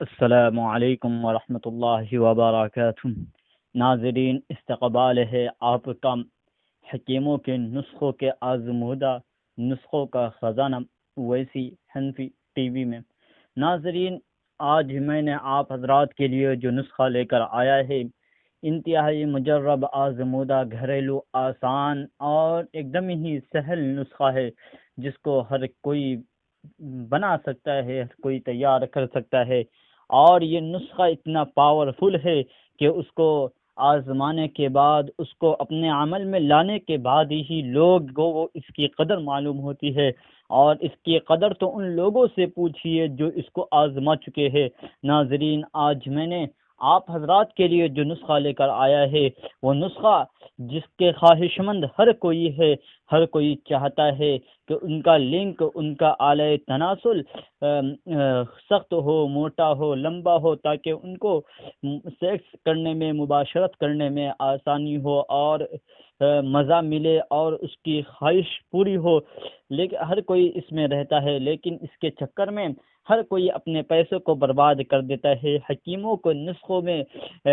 السلام علیکم ورحمۃ اللہ وبرکاتہ۔ ناظرین، استقبال ہے آپ کا حکیموں کے نسخوں کے آزمودہ نسخوں کا خزانہ ویسی حنفی ٹی وی میں۔ ناظرین، آج میں نے آپ حضرات کے لیے جو نسخہ لے کر آیا ہے، انتہائی مجرب، آزمودہ، گھریلو، آسان اور ایک دم ہی سہل نسخہ ہے، جس کو ہر کوئی بنا سکتا ہے، ہر کوئی تیار کر سکتا ہے۔ اور یہ نسخہ اتنا پاورفل ہے کہ اس کو آزمانے کے بعد، اس کو اپنے عمل میں لانے کے بعد ہی لوگ کو اس کی قدر معلوم ہوتی ہے۔ اور اس کی قدر تو ان لوگوں سے پوچھیے جو اس کو آزما چکے ہیں۔ ناظرین، آج میں نے آپ حضرات کے لیے جو نسخہ لے کر آیا ہے، وہ نسخہ جس کے خواہش مند ہر کوئی ہے، ہر کوئی چاہتا ہے کہ ان کا لنک، ان کا آلہ تناسل سخت ہو، موٹا ہو، لمبا ہو، تاکہ ان کو سیکس کرنے میں، مباشرت کرنے میں آسانی ہو اور مزہ ملے اور اس کی خواہش پوری ہو۔ لیکن ہر کوئی اس میں رہتا ہے، لیکن اس کے چکر میں ہر کوئی اپنے پیسوں کو برباد کر دیتا ہے، حکیموں کو نسخوں میں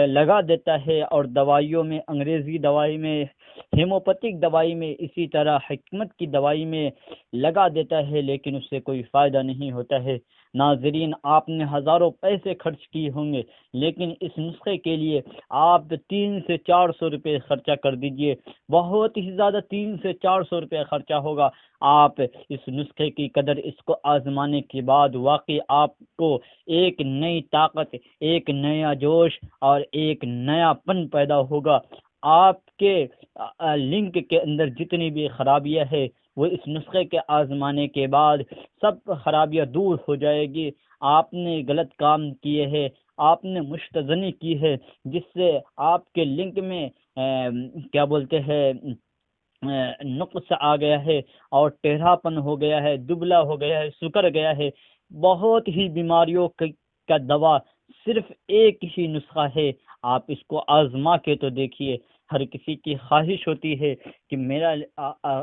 لگا دیتا ہے، اور دوائیوں میں، انگریزی دوائی میں، ہیموپیتھک دوائی میں، اسی طرح حکمت کی دوائی میں لگا دیتا ہے، لیکن اس سے کوئی فائدہ نہیں ہوتا ہے۔ ناظرین، آپ نے ہزاروں پیسے خرچ کیے ہوں گے، لیکن اس نسخے کے لیے آپ 300 سے 400 روپے خرچہ کر دیجئے، بہت ہی زیادہ 300 سے 400 روپے خرچہ ہوگا۔ آپ اس نسخے کی قدر، اس کو آزمانے کے بعد واقعی آپ کو ایک نئی طاقت، ایک نیا جوش اور ایک نیا پن پیدا ہوگا۔ آپ کے لنک کے اندر جتنی بھی خرابیاں ہے، وہ اس نسخے کے آزمانے کے بعد سب خرابیاں دور ہو جائے گی۔ آپ نے غلط کام کیے ہیں، آپ نے مشتزنی کی ہے، جس سے آپ کے لنک میں کیا بولتے ہیں نقص آ گیا ہے، اور ٹیڑھا پن ہو گیا ہے، دبلا ہو گیا ہے، سکڑ گیا ہے۔ بہت ہی بیماریوں کا دوا صرف ایک ہی نسخہ ہے۔ آپ اس کو آزما کے تو دیکھیے۔ ہر کسی کی خواہش ہوتی ہے کہ میرا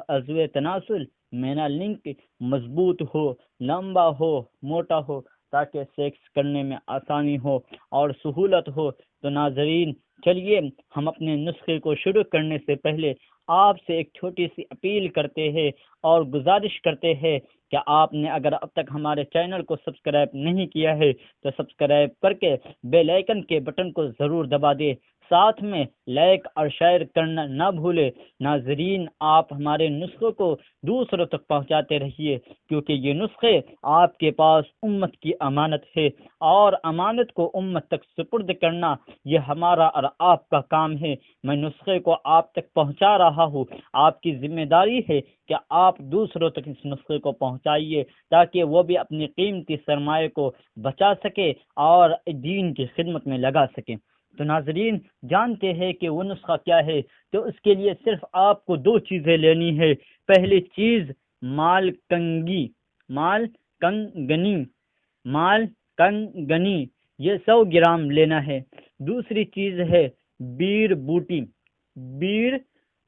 عضو تناسل، میرا لنک مضبوط ہو، لمبا ہو، موٹا ہو، تاکہ سیکس کرنے میں آسانی ہو اور سہولت ہو۔ تو ناظرین، چلیے ہم اپنے نسخے کو شروع کرنے سے پہلے آپ سے ایک چھوٹی سی اپیل کرتے ہیں اور گزارش کرتے ہیں کہ آپ نے اگر اب تک ہمارے چینل کو سبسکرائب نہیں کیا ہے تو سبسکرائب کر کے بیل آئیکن کے بٹن کو ضرور دبا دیں، ساتھ میں لائک اور شیئر کرنا نہ بھولے۔ ناظرین، آپ ہمارے نسخوں کو دوسروں تک پہنچاتے رہیے، کیونکہ یہ نسخے آپ کے پاس امت کی امانت ہے، اور امانت کو امت تک سپرد کرنا یہ ہمارا اور آپ کا کام ہے۔ میں نسخے کو آپ تک پہنچا رہا ہوں، آپ کی ذمہ داری ہے کہ آپ دوسروں تک اس نسخے کو پہنچائیے، تاکہ وہ بھی اپنی قیمتی سرمایہ کو بچا سکے اور دین کی خدمت میں لگا سکے۔ تو ناظرین، جانتے ہیں کہ وہ نسخہ کیا ہے؟ تو اس کے لیے صرف آپ کو دو چیزیں لینی ہے۔ پہلی چیز، مال کنگی، مال کنگنی، مال کنگنی، یہ 100 گرام لینا ہے۔ دوسری چیز ہے بیر بوٹی، بیر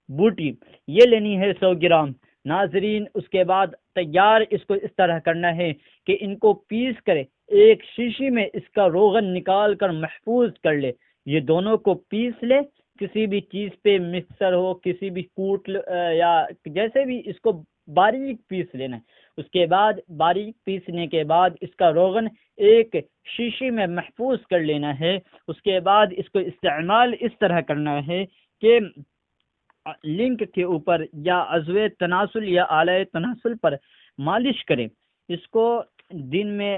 بوٹی، یہ لینی ہے 100 گرام۔ ناظرین، اس کے بعد تیار اس کو اس طرح کرنا ہے کہ ان کو پیس کر ایک شیشی میں اس کا روغن نکال کر محفوظ کر لے۔ یہ دونوں کو پیس لے، کسی بھی چیز پہ، مکسر ہو، کسی بھی یا جیسے بھی اس کو باریک پیس لینا ہے۔ اس کے بعد باریک پیسنے کے بعد اس کا روغن ایک شیشی میں محفوظ کر لینا ہے۔ اس کے بعد اس کو استعمال اس طرح کرنا ہے کہ لنک کے اوپر یا عضو تناسل یا آلہ تناسل پر مالش کریں۔ اس کو دن میں،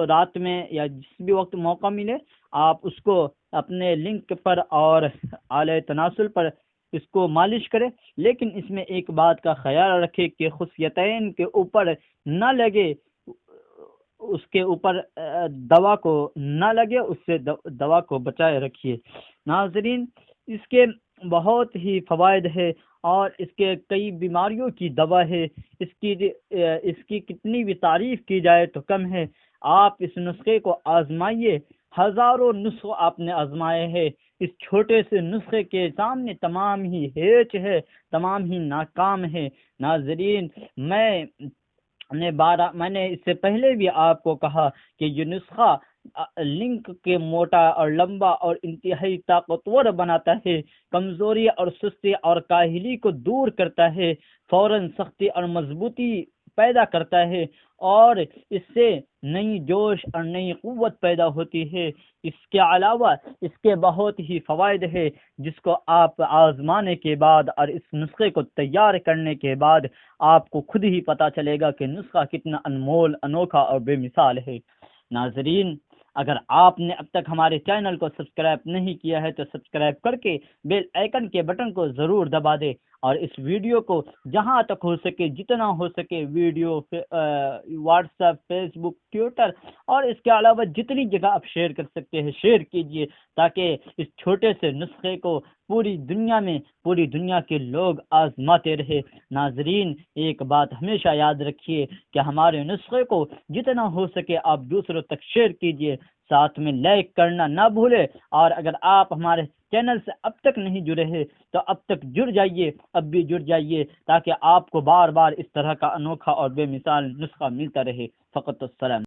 رات میں، یا جس بھی وقت موقع ملے آپ اس کو اپنے لنک پر اور آلہ تناسل پر اس کو مالش کریں، لیکن اس میں ایک بات کا خیال رکھے کہ خصیتین کے اوپر نہ لگے، اس کے اوپر دوا کو نہ لگے، اس سے دوا کو بچائے رکھیے۔ ناظرین، اس کے بہت ہی فوائد ہے اور اس کے کئی بیماریوں کی دوا ہے۔ اس کی کتنی بھی تعریف کی جائے تو کم ہے۔ آپ اس نسخے کو آزمائیے۔ ہزاروں نسخے آپ نے آزمائے ہیں، اس چھوٹے سے نسخے کے سامنے تمام ہی ہیچ ہے، تمام ہی ناکام ہے۔ ناظرین، میں میں نے اس سے پہلے بھی آپ کو کہا کہ یہ نسخہ لنک کے موٹا اور لمبا اور انتہائی طاقتور بناتا ہے، کمزوری اور سستی اور کاہلی کو دور کرتا ہے، فوراً سختی اور مضبوطی پیدا کرتا ہے، اور اس سے نئی جوش اور نئی قوت پیدا ہوتی ہے۔ اس کے علاوہ اس کے بہت ہی فوائد ہے، جس کو آپ آزمانے کے بعد اور اس نسخے کو تیار کرنے کے بعد آپ کو خود ہی پتہ چلے گا کہ نسخہ کتنا انمول، انوکھا اور بے مثال ہے۔ ناظرین، اگر آپ نے اب تک ہمارے چینل کو سبسکرائب نہیں کیا ہے تو سبسکرائب کر کے بیل آئیکن کے بٹن کو ضرور دبا دے، اور اس ویڈیو کو جہاں تک ہو سکے، جتنا ہو سکے، ویڈیو واٹس ایپ، فیس بک، ٹویٹر اور اس کے علاوہ جتنی جگہ آپ شیئر کر سکتے ہیں شیئر کیجئے، تاکہ اس چھوٹے سے نسخے کو پوری دنیا کے لوگ آزماتے رہے۔ ناظرین، ایک بات ہمیشہ یاد رکھیے کہ ہمارے نسخے کو جتنا ہو سکے آپ دوسروں تک شیئر کیجئے، ساتھ میں لائک کرنا نہ بھولے، اور اگر آپ ہمارے چینل سے اب تک نہیں جڑے ہیں تو اب تک جڑ جائیے، اب بھی جڑ جائیے، تاکہ آپ کو بار بار اس طرح کا انوکھا اور بے مثال نسخہ ملتا رہے۔ فقط السلام۔